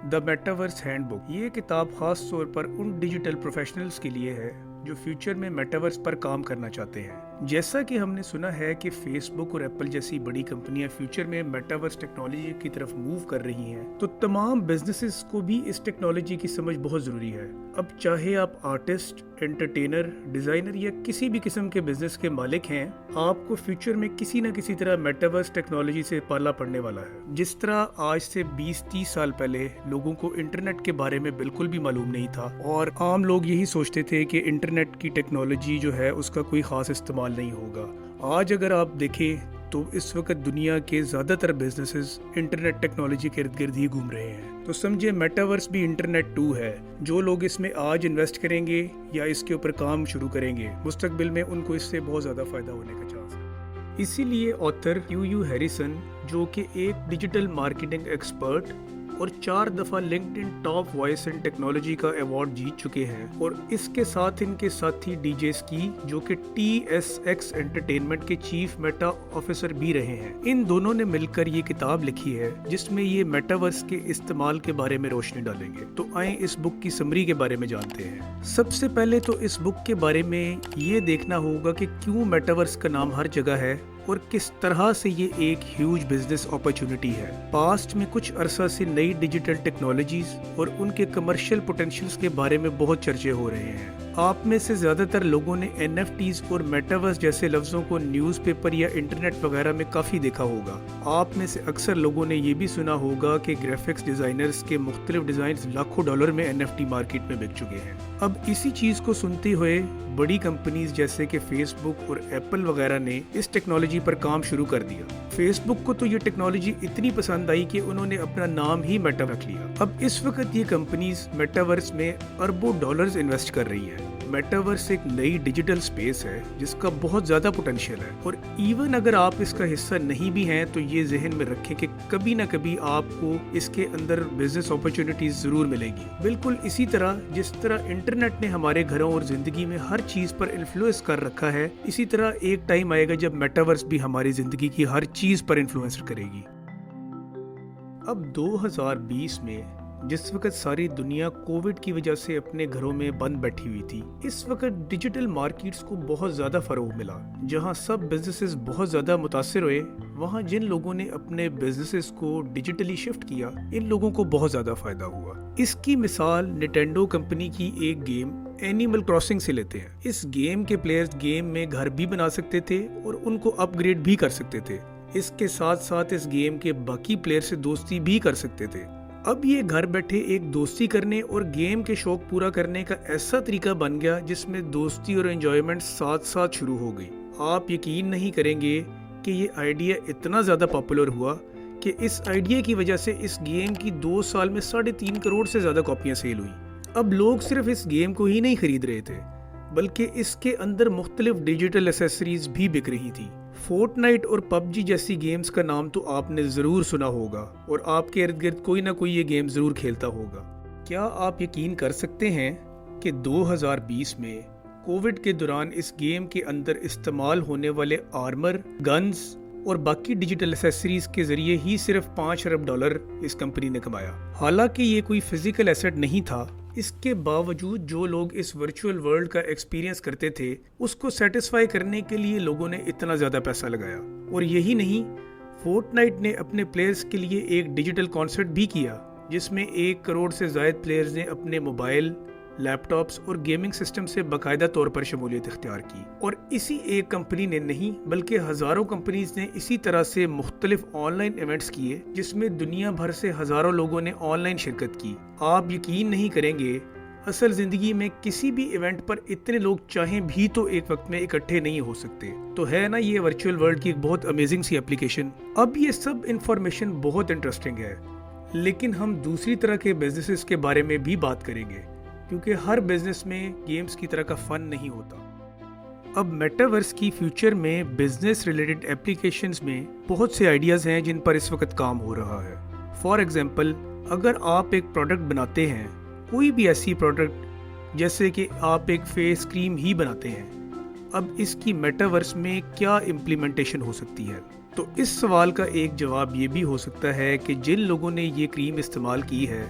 The metaverse handbook. ये किताब खास तौर पर उन डिजिटल प्रोफेशनल्स के लिए है जो फ्यूचर में मेटावर्स पर काम करना चाहते हैं। जैसा कि हमने सुना है कि फेसबुक और एप्पल जैसी बड़ी कंपनियां फ्यूचर में मेटावर्स टेक्नोलॉजी की तरफ मूव कर रही हैं, तो तमाम बिजनेसेस को भी इस टेक्नोलॉजी की समझ बहुत ज़रूरी है। अब चाहे आप आर्टिस्ट, एंटरटेनर, डिज़ाइनर या किसी भी किस्म के बिजनेस के मालिक हैं, आपको फ्यूचर में किसी न किसी तरह मेटावर्स टेक्नोलॉजी से पाला पड़ने वाला है। जिस तरह आज से 20-30 साल पहले लोगों को इंटरनेट के बारे में बिल्कुल भी मालूम नहीं था और आम लोग यही सोचते थे कि इंटरनेट की टेक्नोलॉजी जो है उसका कोई खास इस्तेमाल नहीं होगा। आज अगर आप देखें तो इस वक्त दुनिया के ज़्यादातर बिजनेसेस इंटरनेट टेक्नोलॉजी के इर्द गिर्द ही घूम रहे हैं। तो समझे मेटावर्स भी इंटरनेट 2 है। जो लोग इसमें आज इन्वेस्ट करेंगे या इसके ऊपर काम शुरू करेंगे, मुस्तकबिल में उनको इससे बहुत ज़्यादा फ़ायदा होने का चांस है। इसीलिए ऑथर यू हैरिसन, जो कि एक डिजिटल मार्केटिंग एक्सपर्ट और 4 दफ़ा LinkedIn top voice in technology का अवार्ड जीत चुके हैं, और इसके साथ इनके साथी डीजे स्की, जो कि TSX एंटरटेनमेंट के चीफ मेटा ऑफिसर भी रहे हैं, इन दोनों ने मिलकर ये किताब लिखी है जिसमें ये मेटावर्स के इस्तेमाल के बारे में रोशनी डालेंगे। तो आए इस बुक की समरी के बारे में जानते हैं। सबसे पहले तो इस बुक के बारे में ये देखना होगा कि क्यों मेटावर्स का नाम हर जगह है और किस तरह से ये एक ह्यूज बिजनेस अपॉर्चुनिटी है। पास्ट में कुछ अरसा से नई डिजिटल टेक्नोलॉजीज और उनके कमर्शियल पोटेंशियल्स के बारे में बहुत चर्चे हो रहे हैं। आप में से ज्यादातर लोगों ने NFTs और मेटावर्स जैसे लफ्जों को न्यूज़पेपर या इंटरनेट वगैरह में काफी देखा होगा। आप में से अक्सर लोगों ने ये भी सुना होगा कि ग्राफिक्स डिजाइनर्स के मुख्तलिफ डिजाइन लाखों डॉलर में NFT मार्केट में बिक चुके हैं। अब इसी चीज को सुनते हुए बड़ी कंपनीज जैसे कि फेसबुक और एप्पल वगैरह ने इस टेक्नोलॉजी पर काम शुरू कर दिया। फेसबुक को तो ये टेक्नोलॉजी इतनी पसंद आई कि उन्होंने अपना नाम ही मेटा रख लिया। अब इस वक्त ये कंपनीज मेटावर्स में अरबों डॉलर्स इन्वेस्ट कर रही हैं। मेटावर्स एक नई डिजिटल स्पेस है जिसका बहुत ज्यादा पोटेंशियल है, और इवन अगर आप इसका हिस्सा नहीं भी हैं तो ये जहन में रखें कि कभी ना कभी आपको इसके अंदर बिजनेस अपॉर्चुनिटीज जरूर मिलेगी। बिल्कुल इसी तरह जिस तरह इंटरनेट ने हमारे घरों और जिंदगी में हर चीज पर इन्फ्लुएंस कर रखा है, इसी तरह एक टाइम आएगा जब मेटावर्स भी हमारी जिंदगी की हर चीज पर इन्फ्लुएंस करेगी। अब 2020 में जिस वक्त सारी दुनिया कोविड की वजह से अपने घरों में बंद बैठी हुई थी, इस वक्त डिजिटल मार्केट्स को बहुत ज्यादा फरोग मिला। जहां सब बिजनेसेस बहुत ज्यादा मुतासिर हुए, वहां जिन लोगों ने अपने बिजनेसेस को डिजिटली शिफ्ट किया, इन लोगों को बहुत ज्यादा फायदा हुआ। इसकी मिसाल निटेंडो कंपनी की एक गेम एनिमल क्रॉसिंग से लेते हैं। इस गेम के प्लेयर्स गेम में घर भी बना सकते थे और उनको अपग्रेड भी कर सकते थे। इसके साथ साथ इस गेम के बाकी प्लेयर से दोस्ती भी कर सकते थे। अब ये घर बैठे एक दोस्ती करने और गेम के शौक पूरा करने का ऐसा तरीका बन गया जिसमें दोस्ती और एंजॉयमेंट साथ साथ शुरू हो गई। आप यकीन नहीं करेंगे कि ये आइडिया इतना ज़्यादा पॉपुलर हुआ कि इस आइडिया की वजह से इस गेम की 2 साल में 3.5 करोड़ से ज़्यादा कॉपियाँ सेल हुई। अब लोग सिर्फ इस गेम को ही नहीं खरीद रहे थे, बल्कि इसके अंदर मुख्तलिफ डिजिटल एसेसरीज भी बिक रही थी। फोर्टनाइट और PUBG जैसी गेम्स का नाम तो आपने ज़रूर सुना होगा और आपके इर्द गिर्द कोई ना कोई ये गेम ज़रूर खेलता होगा। क्या आप यकीन कर सकते हैं कि 2020 में कोविड के दौरान इस गेम के अंदर इस्तेमाल होने वाले आर्मर, गन्स और बाकी डिजिटल एसेसरीज के जरिए ही सिर्फ $5 अरब इस कंपनी ने कमाया। हालांकि ये कोई फिजिकल एसेट नहीं था, इसके बावजूद जो लोग इस वर्चुअल वर्ल्ड का एक्सपीरियंस करते थे, उसको सेटिस्फाई करने के लिए लोगों ने इतना ज़्यादा पैसा लगाया। और यही नहीं, फोर्टनाइट ने अपने प्लेयर्स के लिए एक डिजिटल कॉन्सर्ट भी किया जिसमें 1 करोड़ से ज़ायद प्लेयर्स ने अपने मोबाइल, लैपटॉप्स और गेमिंग सिस्टम से बाकायदा तौर पर शमूलियत इख्तियार की। और इसी एक कंपनी ने नहीं बल्कि हज़ारों कंपनीज ने इसी तरह से मुख्तलिफ ऑनलाइन इवेंट्स किए जिसमें दुनिया भर से हज़ारों लोगों ने ऑनलाइन शिरकत की। आप यकीन नहीं करेंगे, असल ज़िंदगी में किसी भी इवेंट पर इतने लोग चाहें भी तो एक वक्त में इकट्ठे नहीं हो सकते। तो है ना ये वर्चुअल वर्ल्ड की एक बहुत अमेजिंग सी एप्लीकेशन। अब ये सब इंफॉर्मेशन बहुत इंटरेस्टिंग है, लेकिन हम दूसरी तरह के बिजनेसेस के बारे में भी बात करेंगे, क्योंकि हर बिजनेस में गेम्स की तरह का फन नहीं होता। अब मेटावर्स की फ्यूचर में बिजनेस रिलेटेड एप्लीकेशंस में बहुत से आइडियाज़ हैं जिन पर इस वक्त काम हो रहा है। फॉर एग्जांपल, अगर आप एक प्रोडक्ट बनाते हैं, कोई भी ऐसी प्रोडक्ट जैसे कि आप एक फेस क्रीम ही बनाते हैं, अब इसकी मेटावर्स में क्या इम्प्लीमेंटेशन हो सकती है? तो इस सवाल का एक जवाब ये भी हो सकता है कि जिन लोगों ने ये क्रीम इस्तेमाल की है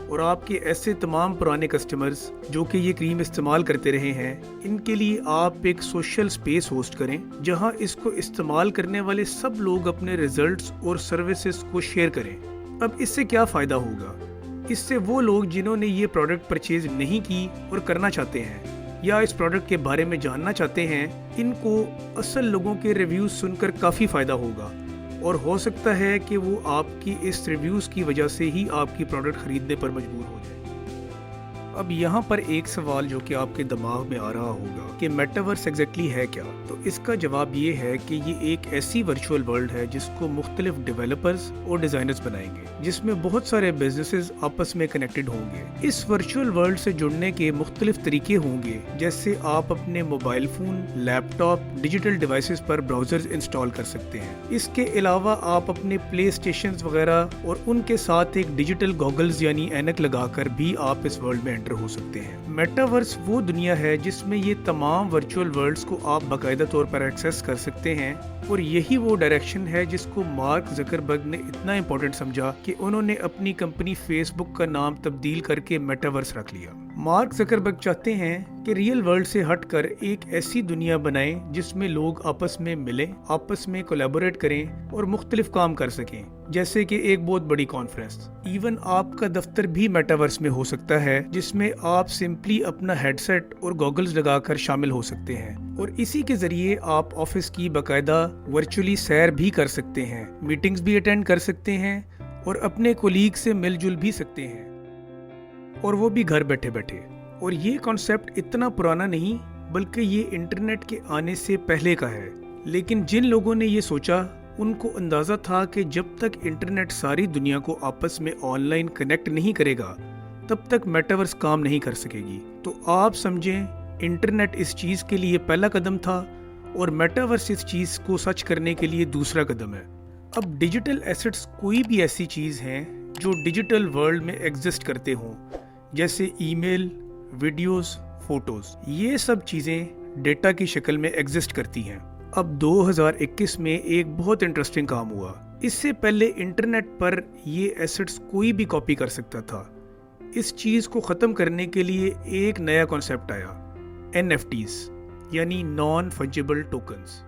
اور آپ کے ایسے تمام پرانے کسٹمرز جو کہ یہ کریم استعمال کرتے رہے ہیں، ان کے لیے آپ ایک سوشل سپیس ہوسٹ کریں جہاں اس کو استعمال کرنے والے سب لوگ اپنے ریزلٹس اور سروسز کو شیئر کریں۔ اب اس سے کیا فائدہ ہوگا؟ اس سے وہ لوگ جنہوں نے یہ پروڈکٹ پرچیز نہیں کی اور کرنا چاہتے ہیں یا اس پروڈکٹ کے بارے میں جاننا چاہتے ہیں، ان کو اصل لوگوں کے ریویوز سن کر کافی فائدہ ہوگا، اور ہو سکتا ہے کہ وہ آپ کی اس ریویوز کی وجہ سے ہی آپ کی پروڈکٹ خریدنے پر مجبور ہو جائے۔ اب یہاں پر ایک سوال جو کہ آپ کے دماغ میں آ رہا ہوگا کہ میٹاورس ایگزیکٹلی ہے کیا؟ تو اس کا جواب یہ ہے کہ یہ ایک ایسی ورچوئل ورلڈ ہے جس کو مختلف ڈیولپرز اور ڈیزائنرز بنائیں گے، جس میں بہت سارے بزنسز آپس میں کنیکٹڈ ہوں گے۔ اس ورچوئل ورلڈ سے جڑنے کے مختلف طریقے ہوں گے، جیسے آپ اپنے موبائل فون، لیپ ٹاپ، ڈیجیٹل ڈیوائسز پر براؤزرز انسٹال کر سکتے ہیں۔ اس کے علاوہ آپ اپنے پلے اسٹیشنز وغیرہ اور ان کے ساتھ ایک ڈیجیٹل گوگلز یعنی اینک لگا کر بھی آپ اس ورلڈ میں ہو سکتے ہیں۔ میٹاورس وہ دنیا ہے جس میں یہ تمام ورچوئل ورلڈز کو آپ باقاعدہ طور پر ایکسس کر سکتے ہیں، اور یہی وہ ڈائریکشن ہے جس کو مارک زکربرگ نے اتنا امپورٹنٹ سمجھا کہ انہوں نے اپنی کمپنی فیس بک کا نام تبدیل کر کے میٹاورس رکھ لیا۔ مارک زکربرگ چاہتے ہیں کہ ریئل ورلڈ سے ہٹ کر ایک ایسی دنیا بنائیں جس میں لوگ آپس میں ملیں، آپس میں کولیبوریٹ کریں اور مختلف کام کر سکیں، جیسے کہ ایک بہت بڑی کانفرنس۔ ایون آپ کا دفتر بھی میٹاورس میں ہو سکتا ہے، جس میں آپ سمپلی اپنا ہیڈ سیٹ اور گوگلز لگا کر شامل ہو سکتے ہیں، اور اسی کے ذریعے آپ آفس کی باقاعدہ ورچولی سیر بھی کر سکتے ہیں، میٹنگز بھی اٹینڈ کر سکتے ہیں اور اپنے کولیگ سے مل جل بھی سکتے ہیں، اور وہ بھی گھر بیٹھے بیٹھے۔ اور یہ کانسیپٹ اتنا پرانا نہیں بلکہ یہ انٹرنیٹ کے آنے سے پہلے کا ہے، لیکن جن لوگوں نے یہ سوچا ان کو اندازہ تھا کہ جب تک انٹرنیٹ ساری دنیا کو آپس میں آن لائن کنیکٹ نہیں کرے گا تب تک میٹاورس کام نہیں کر سکے گی۔ تو آپ سمجھیں انٹرنیٹ اس چیز کے لیے پہلا قدم تھا اور میٹاورس اس چیز کو سچ کرنے کے لیے دوسرا قدم ہے۔ اب ڈیجیٹل ایسٹس کوئی بھی ایسی چیز ہیں جو ڈیجیٹل ورلڈ میں ایگزسٹ کرتے ہوں، جیسے ای میل، ویڈیوز، فوٹوز، یہ سب چیزیں ڈیٹا کی شکل میں ایگزسٹ کرتی ہیں۔ اب 2021 میں ایک بہت انٹرسٹنگ کام ہوا۔ اس سے پہلے انٹرنیٹ پر یہ ایسٹس کوئی بھی کاپی کر سکتا تھا۔ اس چیز کو ختم کرنے کے لیے ایک نیا کانسیپٹ آیا، NFTs یعنی نان فنجیبل ٹوکنز۔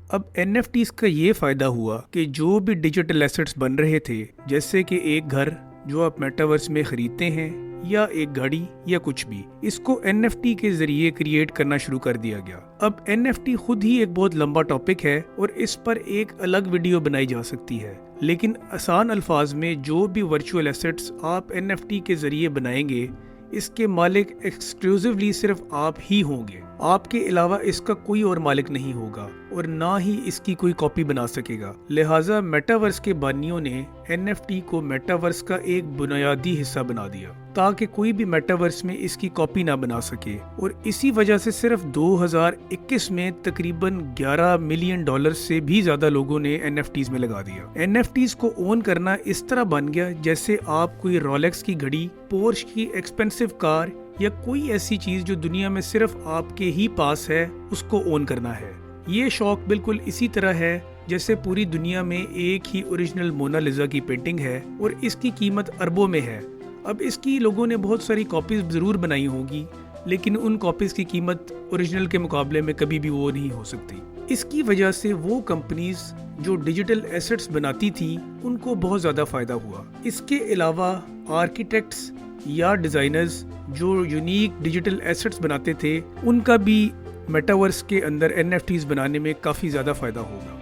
اب NFTs کا یہ فائدہ ہوا کہ جو بھی ڈیجیٹل ایسٹس بن رہے تھے، جیسے کہ ایک گھر جو آپ میٹاورس میں خریدتے ہیں یا ایک گاڑی یا کچھ بھی، اس کو NFT کے ذریعے کریٹ کرنا شروع کر دیا گیا۔ اب NFT خود ہی ایک بہت لمبا ٹاپک ہے اور اس پر ایک الگ ویڈیو بنائی جا سکتی ہے، لیکن آسان الفاظ میں جو بھی ورچوئل ایسٹس آپ NFT کے ذریعے بنائیں گے، اس کے مالک ایکسکلوزیولی صرف آپ ہی ہوں گے۔ آپ کے علاوہ اس کا کوئی اور مالک نہیں ہوگا اور نہ ہی اس کی کوئی کاپی بنا سکے گا۔ لہٰذا میٹاورس کے بانیوں نے NFT کو میٹاورس کا ایک بنیادی حصہ بنا دیا تاکہ کوئی بھی میٹاورس میں اس کی کاپی نہ بنا سکے، اور اسی وجہ سے صرف 2021 میں تقریباً $11 ملین سے بھی زیادہ لوگوں نے NFTs میں لگا دیا۔ NFTs کو اون کرنا اس طرح بن گیا جیسے آپ کوئی رولیکس کی گھڑی، پورش کی ایکسپینسو کار یا کوئی ایسی چیز جو دنیا میں صرف آپ کے ہی پاس ہے، اس کو اون کرنا ہے۔ یہ شوق بالکل اسی طرح ہے جیسے پوری دنیا میں ایک ہی اوریجنل مونا لیزا کی پینٹنگ ہے اور اس کی قیمت اربوں میں ہے۔ اب اس کی لوگوں نے بہت ساری کاپیز ضرور بنائی ہوں گی، لیکن ان کاپیز کی قیمت اوریجنل کے مقابلے میں کبھی بھی وہ نہیں ہو سکتی۔ اس کی وجہ سے وہ کمپنیز جو ڈیجیٹل ایسٹس بناتی تھیں ان کو بہت زیادہ فائدہ ہوا۔ اس کے علاوہ آرکیٹیکٹس یا ڈیزائنرز جو یونیک ڈیجیٹل ایسٹس بناتے تھے، ان کا بھی میٹاورس کے اندر NFTs بنانے میں کافی زیادہ فائدہ ہوگا۔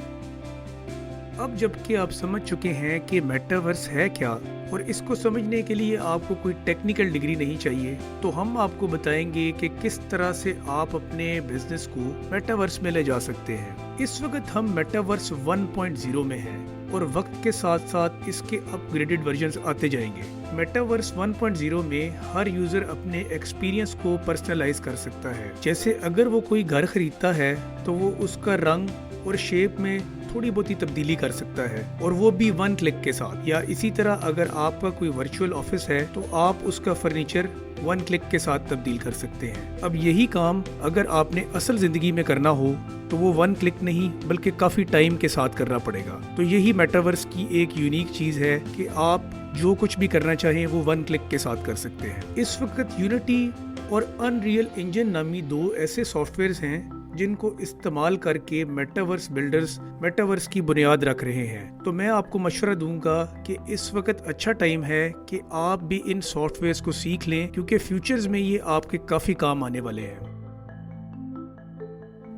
اب جب کہ آپ سمجھ چکے ہیں کہ میٹاورس ہے کیا، اور اس کو سمجھنے کے لیے آپ کو کوئی ٹیکنیکل ڈگری نہیں چاہیے، تو ہم آپ کو بتائیں گے کہ کس طرح سے آپ اپنے بزنس کو میٹاورس میں لے جا سکتے ہیں۔ اس وقت ہم میٹاورس 1.0 میں ہیں اور وقت کے ساتھ ساتھ اس کے اپ گریڈڈ ورژنز آتے جائیں گے۔ میٹاورس 1.0 میں ہر یوزر اپنے ایکسپیرینس کو پرسنلائز کر سکتا ہے۔ جیسے اگر وہ کوئی گھر خریدتا ہے تو وہ اس کا رنگ اور شیپ میں थोड़ी बहुत ही तब्दीली कर सकता है, और वो भी 1 क्लिक के साथ। या इसी तरह अगर आपका कोई वर्चुअल ऑफिस है तो आप उसका फर्नीचर 1 क्लिक के साथ तब्दील कर सकते हैं। अब यही काम अगर आपने असल जिंदगी में करना हो तो वो 1 क्लिक नहीं बल्कि काफी टाइम के साथ करना पड़ेगा। तो यही मेटावर्स की एक यूनिक चीज है कि आप जो कुछ भी करना चाहें वो 1 क्लिक के साथ कर सकते हैं। इस वक्त यूनिटी और अनरियल इंजन नामी 2 ऐसे सॉफ्टवेयर्स हैं जिनको इस्तेमाल करके मेटावर्स बिल्डर्स मेटावर्स की बुनियाद रख रहे हैं। तो मैं आपको मशवरा दूंगा कि इस वक्त अच्छा टाइम है कि आप भी इन सॉफ्टवेयर्स को सीख लें, क्योंकि फ्यूचर्स में ये आपके काफ़ी काम आने वाले हैं।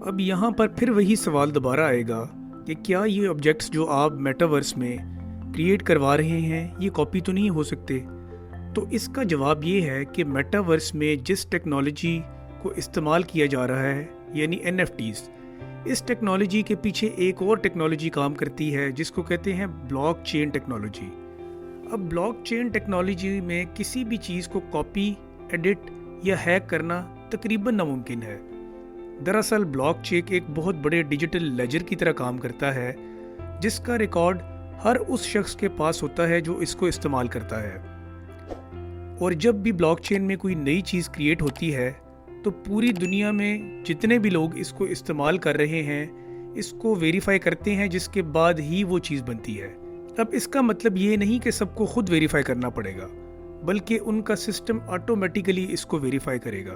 अब यहाँ पर फिर वही सवाल दोबारा आएगा कि क्या ये ऑब्जेक्ट्स जो आप मेटावर्स में क्रिएट करवा रहे हैं ये कॉपी तो नहीं हो सकते? तो इसका जवाब ये है कि मेटावर्स में जिस टेक्नोलॉजी को इस्तेमाल किया जा रहा है यानी NFTs, इस टेक्नोलॉजी के पीछे एक और टेक्नोलॉजी काम करती है जिसको कहते हैं ब्लॉकचेन टेक्नोलॉजी। अब ब्लॉकचेन टेक्नोलॉजी में किसी भी चीज़ को कॉपी, एडिट या हैक करना तकरीबन नामुमकिन है। दरअसल ब्लॉकचेन एक बहुत बड़े डिजिटल लेजर की तरह काम करता है जिसका रिकॉर्ड हर उस शख्स के पास होता है जो इसको इस्तेमाल करता है। और जब भी ब्लॉकचेन में कोई नई चीज़ क्रिएट होती है तो पूरी दुनिया में जितने भी लोग इसको इस्तेमाल कर रहे हैं इसको वेरीफाई करते हैं, जिसके बाद ही वो चीज़ बनती है। अब इसका मतलब ये नहीं कि सबको खुद वेरीफाई करना पड़ेगा, बल्कि उनका सिस्टम ऑटोमेटिकली इसको वेरीफाई करेगा।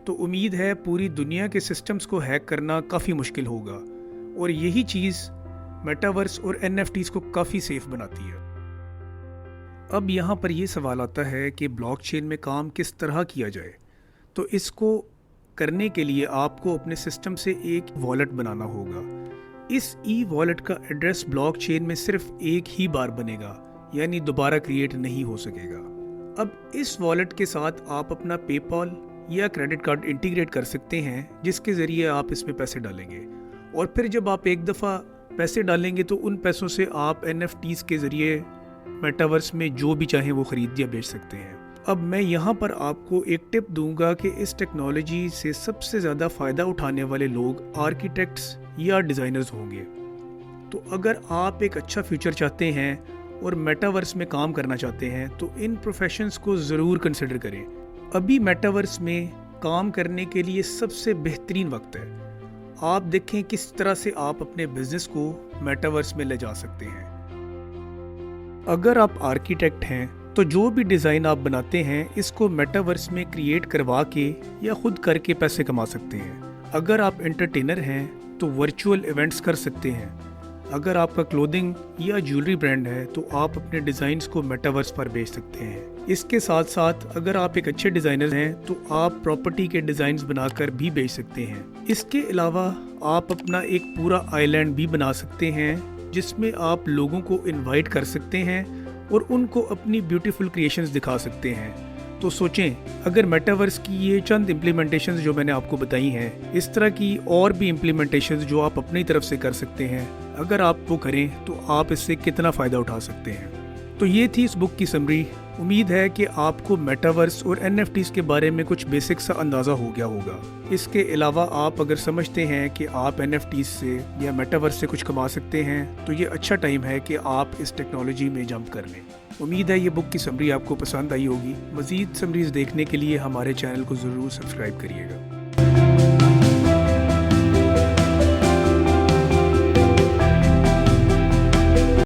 तो उम्मीद है पूरी दुनिया के सिस्टम्स को हैक करना काफ़ी मुश्किल होगा, और यही चीज़ मेटावर्स और NFTs को काफ़ी सेफ बनाती है। अब यहाँ पर यह सवाल आता है कि ब्लॉकचेन में काम किस तरह किया जाए। तो इसको करने के लिए आपको अपने सिस्टम से एक वॉलेट बनाना होगा। इस ई-वॉलेट का एड्रेस ब्लॉकचेन में सिर्फ एक ही बार बनेगा, यानी दोबारा क्रिएट नहीं हो सकेगा। अब इस वॉलेट के साथ आप अपना पेपॉल या क्रेडिट कार्ड इंटीग्रेट कर सकते हैं, जिसके ज़रिए आप इसमें पैसे डालेंगे, और फिर जब आप एक दफ़ा पैसे डालेंगे तो उन पैसों से आप NFTs के ज़रिए मेटावर्स में जो भी चाहें वो ख़रीद या बेच सकते हैं। अब मैं यहाँ पर आपको एक टिप दूंगा कि इस टेक्नोलॉजी से सबसे ज़्यादा फ़ायदा उठाने वाले लोग आर्किटेक्ट्स या डिज़ाइनर्स होंगे। तो अगर आप एक अच्छा फ्यूचर चाहते हैं और मेटावर्स में काम करना चाहते हैं तो इन प्रोफेशंस को ज़रूर कंसिडर करें। अभी मेटावर्स में काम करने के लिए सबसे बेहतरीन वक्त है। आप देखें किस तरह से आप अपने बिजनेस को मेटावर्स में ले जा सकते हैं। अगर आप आर्किटेक्ट हैं तो जो भी डिज़ाइन आप बनाते हैं इसको मेटावर्स में क्रिएट करवा के या खुद करके पैसे कमा सकते हैं। अगर आप एंटरटेनर हैं तो वर्चुअल इवेंट्स कर सकते हैं। अगर आपका क्लोथिंग या ज्वेलरी ब्रांड है तो आप अपने डिज़ाइंस को मेटावर्स पर बेच सकते हैं। इसके साथ साथ अगर आप एक अच्छे डिज़ाइनर हैं तो आप प्रॉपर्टी के डिज़ाइंस बनाकर भी बेच सकते हैं। इसके अलावा आप अपना एक पूरा आइलैंड भी बना सकते हैं जिसमें आप लोगों को इनवाइट कर सकते हैं और उनको अपनी ब्यूटीफुल क्रिएशंस दिखा सकते हैं। तो सोचें, अगर मेटावर्स की ये चंद इम्प्लीमेंटेशंस जो मैंने आपको बताई हैं, इस तरह की और भी इम्प्लीमेंटेशंस जो आप अपनी तरफ से कर सकते हैं, अगर आप वो करें तो आप इससे कितना फ़ायदा उठा सकते हैं। तो ये थी इस बुक की समरी। उम्मीद है कि आपको मेटावर्स और NFTs के बारे में कुछ बेसिक सा अंदाज़ा हो गया होगा। इसके अलावा आप अगर समझते हैं कि आप NFTs से या मेटावर्स से कुछ कमा सकते हैं तो ये अच्छा टाइम है कि आप इस टेक्नोलॉजी में जंप कर लें। उम्मीद है ये बुक की समरी आपको पसंद आई होगी। मज़ीद समरीज़ देखने के लिए हमारे चैनल को ज़रूर सब्सक्राइब करिएगा।